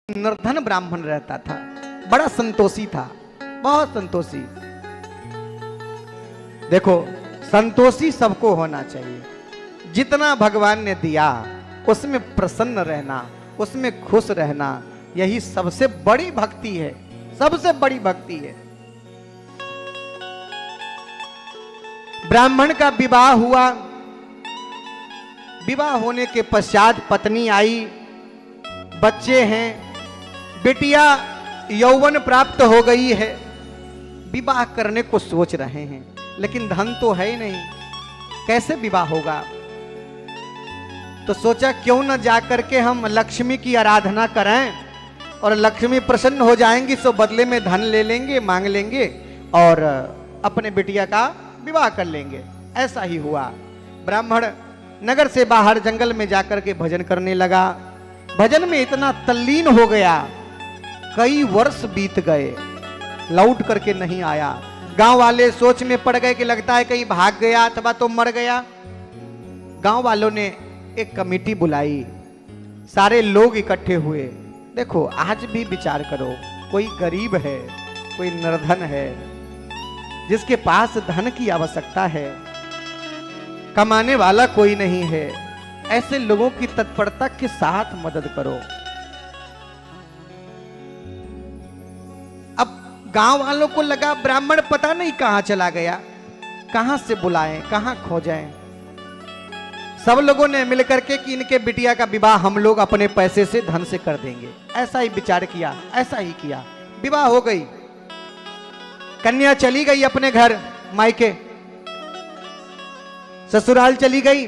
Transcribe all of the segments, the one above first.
निर्धन ब्राह्मण रहता था, बड़ा संतोषी था, बहुत संतोषी। देखो संतोषी सबको होना चाहिए, जितना भगवान ने दिया उसमें प्रसन्न रहना, उसमें खुश रहना, यही सबसे बड़ी भक्ति है, सबसे बड़ी भक्ति है। ब्राह्मण का विवाह हुआ, विवाह होने के पश्चात पत्नी आई, बच्चे हैं, बिटिया यौवन प्राप्त हो गई है, विवाह करने को सोच रहे हैं, लेकिन धन तो है ही नहीं, कैसे विवाह होगा। तो सोचा क्यों न जाकर के हम लक्ष्मी की आराधना करें, और लक्ष्मी प्रसन्न हो जाएंगी तो बदले में धन ले लेंगे, मांग लेंगे और अपने बिटिया का विवाह कर लेंगे। ऐसा ही हुआ। ब्राह्मण नगर से बाहर जंगल में जाकर के भजन करने लगा। भजन में इतना तल्लीन हो गया, कई वर्ष बीत गए, लौट करके नहीं आया। गांव वाले सोच में पड़ गए कि लगता है कहीं भाग गया अथवा तो मर गया। गांव वालों ने एक कमेटी बुलाई, सारे लोग इकट्ठे हुए। देखो आज भी विचार करो, कोई गरीब है, कोई निर्धन है, जिसके पास धन की आवश्यकता है, कमाने वाला कोई नहीं है, ऐसे लोगों की तत्परता के साथ मदद करो। अब गांव वालों को लगा ब्राह्मण पता नहीं कहां चला गया, कहां से बुलाएं, कहां खोजें। सब लोगों ने मिलकर के कि इनके बिटिया का विवाह हम लोग अपने पैसे से, धन से कर देंगे। ऐसा ही विचार किया, ऐसा ही किया। विवाह हो गई, कन्या चली गई अपने घर मायके, ससुराल चली गई।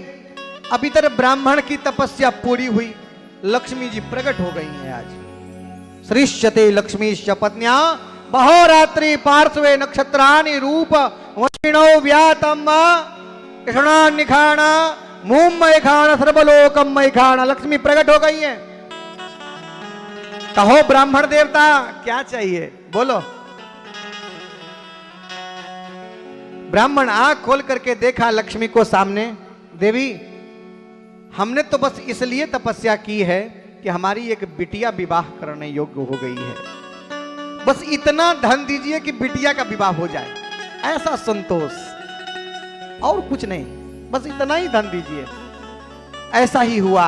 अब इधर ब्राह्मण की तपस्या पूरी हुई, लक्ष्मी जी प्रकट हो गई हैं। आज श्रीष्यते लक्ष्मी पत्न्या बहोरात्रि पार्श्वे नक्षत्राणि रूप वशिणो व्यातम कृष्णा निखाणा मुम्मय खाण सर्वलोकमय खाण। लक्ष्मी प्रकट हो गई है। कहो ब्राह्मण देवता क्या चाहिए, बोलो। ब्राह्मण आंख खोल करके देखा लक्ष्मी को सामने। देवी हमने तो बस इसलिए तपस्या की है कि हमारी एक बिटिया विवाह करने योग्य हो गई है, बस इतना धन दीजिए कि बिटिया का विवाह हो जाए, ऐसा संतोष, और कुछ नहीं, बस इतना ही धन दीजिए। ऐसा ही हुआ।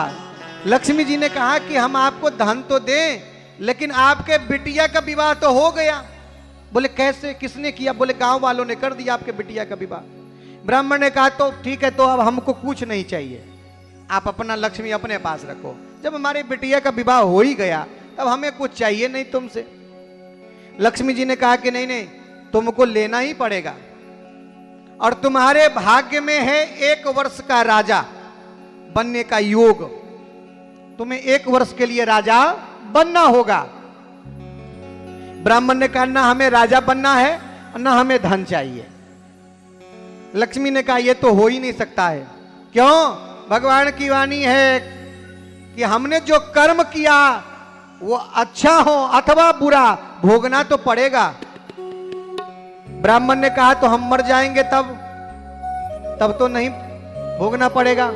लक्ष्मी जी ने कहा कि हम आपको धन तो दें, लेकिन आपके बिटिया का विवाह तो हो गया। बोले कैसे, किसने किया? बोले गांव वालों ने कर दिया आपके बिटिया का विवाह। ब्राह्मण ने कहा तो ठीक है, तो अब हमको कुछ नहीं चाहिए, आप अपना लक्ष्मी अपने पास रखो। जब हमारे बिटिया का विवाह हो ही गया तब हमें कुछ चाहिए नहीं तुमसे। लक्ष्मी जी ने कहा कि नहीं नहीं, तुमको लेना ही पड़ेगा, और तुम्हारे भाग्य में है 1 वर्ष का राजा बनने का योग। तुम्हें 1 वर्ष के लिए राजा बनना होगा। ब्राह्मण ने कहा ना हमें राजा बनना है और ना हमें धन चाहिए। लक्ष्मी ने कहा यह तो हो ही नहीं सकता है। क्यों? भगवान की वाणी है कि हमने जो कर्म किया वो अच्छा हो अथवा बुरा, भोगना तो पड़ेगा। ब्राह्मण ने कहा तो हम मर जाएंगे तब तो नहीं भोगना पड़ेगा।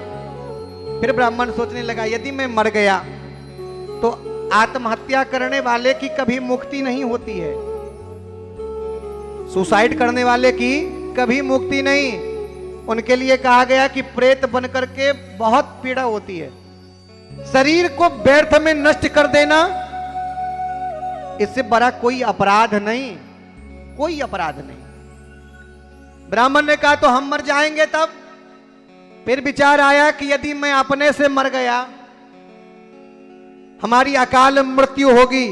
फिर ब्राह्मण सोचने लगा यदि मैं मर गया तो आत्महत्या करने वाले की कभी मुक्ति नहीं होती है, सुसाइड करने वाले की कभी मुक्ति नहीं। उनके लिए कहा गया कि प्रेत बनकर के बहुत पीड़ा होती है। शरीर को व्यर्थ में नष्ट कर देना, इससे बड़ा कोई अपराध नहीं, कोई अपराध नहीं। ब्राह्मण ने कहा तो हम मर जाएंगे तब। फिर विचार आया कि यदि मैं अपने से मर गया, हमारी अकाल मृत्यु होगी,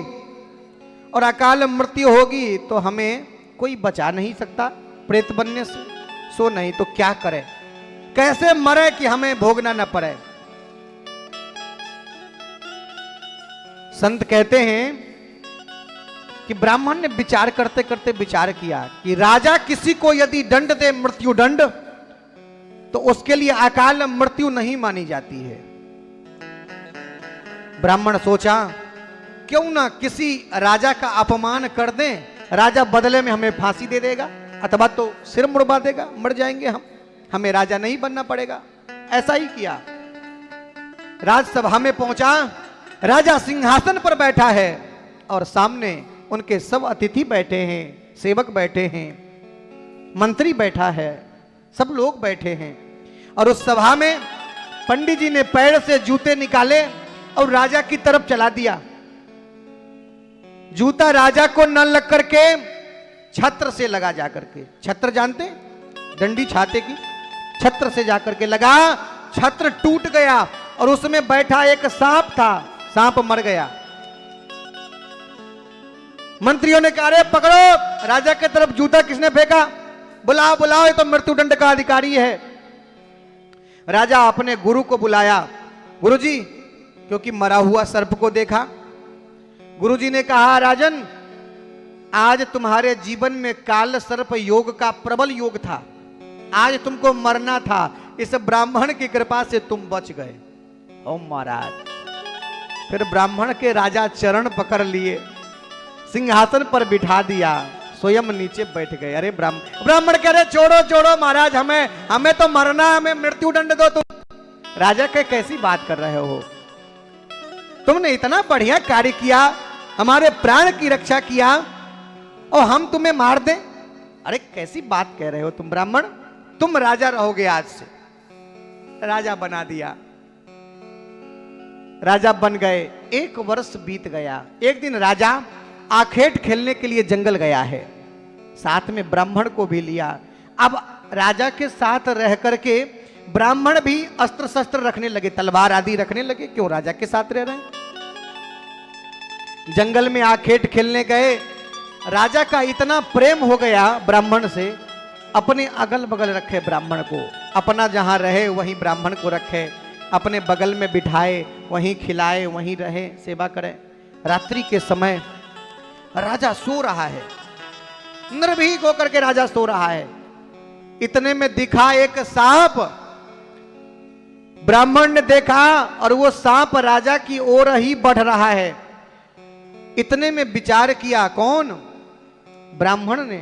और अकाल मृत्यु होगी तो हमें कोई बचा नहीं सकता प्रेत बनने से। सो नहीं तो क्या करें, कैसे मरे कि हमें भोगना न पड़े। संत कहते हैं कि ब्राह्मण ने विचार करते करते विचार किया कि राजा किसी को यदि दंड दे, मृत्यु दंड, तो उसके लिए अकाल मृत्यु नहीं मानी जाती है। ब्राह्मण सोचा क्यों ना किसी राजा का अपमान कर दें, राजा बदले में हमें फांसी दे देगा अथवा तो सिर मुड़वा देगा, मर जाएंगे हम, हमें राजा नहीं बनना पड़ेगा। ऐसा ही किया। राजसभा में पहुंचा, राजा सिंहासन पर बैठा है और सामने उनके सब अतिथि बैठे हैं, सेवक बैठे हैं, मंत्री बैठा है, सब लोग बैठे हैं। और उस सभा में पंडित जी ने पैर से जूते निकाले और राजा की तरफ चला दिया। जूता राजा को न लग करके छत्र से लगा जाकर के, छत्र जानते डंडी छाते की, छत्र से जाकर के लगा, छत्र टूट गया और उसमें बैठा एक सांप था, सांप मर गया। मंत्रियों ने कहा अरे पकड़ो, राजा की तरफ जूता किसने फेंका, बुलाओ बुलाओ, ये तो मृत्युदंड का अधिकारी है। राजा अपने गुरु को बुलाया, गुरुजी, क्योंकि मरा हुआ सर्प को देखा। गुरुजी ने कहा राजन, आज तुम्हारे जीवन में काल सर्प योग का प्रबल योग था, आज तुमको मरना था, इस ब्राह्मण की कृपा से तुम बच गए। ओ महाराज, फिर ब्राह्मण के राजा चरण पकड़ लिए, सिंहासन पर बिठा दिया, स्वयं नीचे बैठ गए। अरे ब्राह्मण कह रहे छोड़ो छोड़ो महाराज, हमें तो मरना, हमें मृत्यु दंड दो। तुम राजा के कैसी बात कर रहे हो, तुमने इतना बढ़िया कार्य किया, हमारे प्राण की रक्षा किया और हम तुम्हें मार दें। अरे कैसी बात कह रहे हो तुम ब्राह्मण, तुम राजा रहोगे, आज से राजा बना दिया। राजा बन गए, 1 वर्ष बीत गया। एक दिन राजा आखेट खेलने के लिए जंगल गया है, साथ में ब्राह्मण को भी लिया। अब राजा के साथ रह करके ब्राह्मण भी अस्त्र शस्त्र रखने लगे, तलवार आदि रखने लगे, क्यों राजा के साथ रह रहे हैं। जंगल में आखेट खेलने गए, राजा का इतना प्रेम हो गया ब्राह्मण से, अपने अगल बगल रखे ब्राह्मण को, अपना जहां रहे वहीं ब्राह्मण को रखे, अपने बगल में बिठाए, वहीं खिलाए, वहीं रहे, सेवा करे। रात्रि के समय राजा सो रहा है, निर्भीक होकर के राजा सो रहा है। इतने में दिखा एक सांप, ब्राह्मण ने देखा और वो सांप राजा की ओर ही बढ़ रहा है। इतने में विचार किया, कौन, ब्राह्मण ने,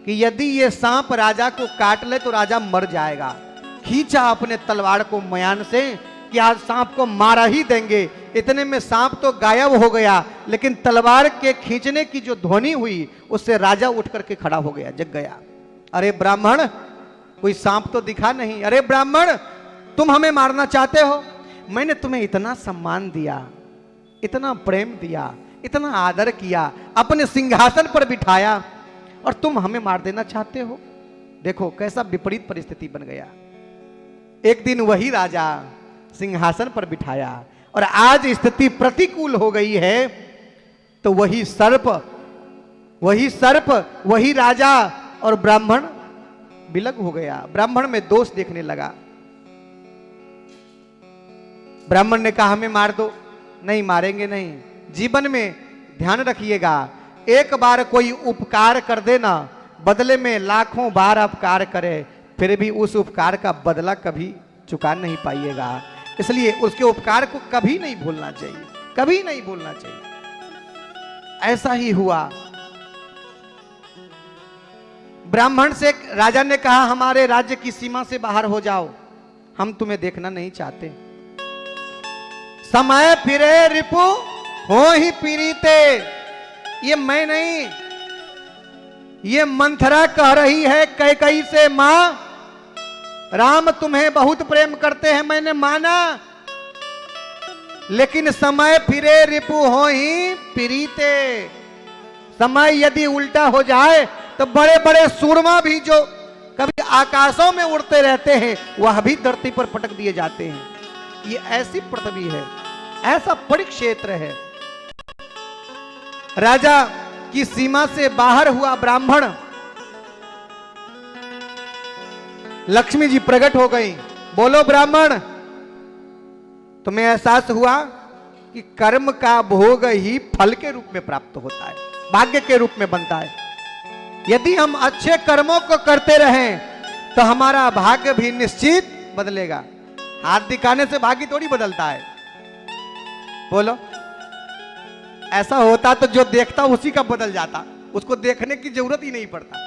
कि यदि ये सांप राजा को काट ले तो राजा मर जाएगा। खींचा अपने तलवार को मयान से कि आज सांप को मारा ही देंगे। इतने में सांप तो गायब हो गया, लेकिन तलवार के खींचने की जो ध्वनि हुई उससे राजा उठ करके खड़ा हो गया, जग गया। अरे ब्राह्मण, कोई सांप तो दिखा नहीं। अरे ब्राह्मण, तुम हमें मारना चाहते हो, मैंने तुम्हें इतना सम्मान दिया, इतना प्रेम दिया, इतना आदर किया, अपने सिंहासन पर बिठाया और तुम हमें मार देना चाहते हो। देखो कैसा विपरीत परिस्थिति बन गया। एक दिन वही राजा सिंहासन पर बिठाया और आज स्थिति प्रतिकूल हो गई है, तो वही सर्प, वही राजा और ब्राह्मण विलग हो गया। ब्राह्मण में दोष देखने लगा। ब्राह्मण ने कहा हमें मार दो, नहीं मारेंगे नहीं। जीवन में ध्यान रखिएगा, एक बार कोई उपकार कर देना, बदले में लाखों बार अपकार करे, फिर भी उस उपकार का बदला कभी चुका नहीं पाइएगा। इसलिए उसके उपकार को कभी नहीं भूलना चाहिए, कभी नहीं भूलना चाहिए। ऐसा ही हुआ। ब्राह्मण से राजा ने कहा हमारे राज्य की सीमा से बाहर हो जाओ, हम तुम्हें देखना नहीं चाहते। समय फिरे रिपु हो ही पीड़िते, ये मैं नहीं, ये मंथरा कह रही है कैकेयी से, मां राम तुम्हें बहुत प्रेम करते हैं, मैंने माना, लेकिन समय फिरे रिपु हो ही पीड़िते। समय यदि उल्टा हो जाए तो बड़े बड़े सूरमा भी जो कभी आकाशों में उड़ते रहते हैं वह भी धरती पर पटक दिए जाते हैं। ये ऐसी पृथ्वी है, ऐसा परिक्षेत्र है। राजा की सीमा से बाहर हुआ ब्राह्मण, लक्ष्मी जी प्रकट हो गई। बोलो ब्राह्मण, तुम्हें एहसास हुआ कि कर्म का भोग ही फल के रूप में प्राप्त होता है, भाग्य के रूप में बनता है। यदि हम अच्छे कर्मों को करते रहें तो हमारा भाग्य भी निश्चित बदलेगा। हाथ दिखाने से भाग्य थोड़ी बदलता है। बोलो, ऐसा होता तो जो देखता उसी का बदल जाता, उसको देखने की जरूरत ही नहीं पड़ता।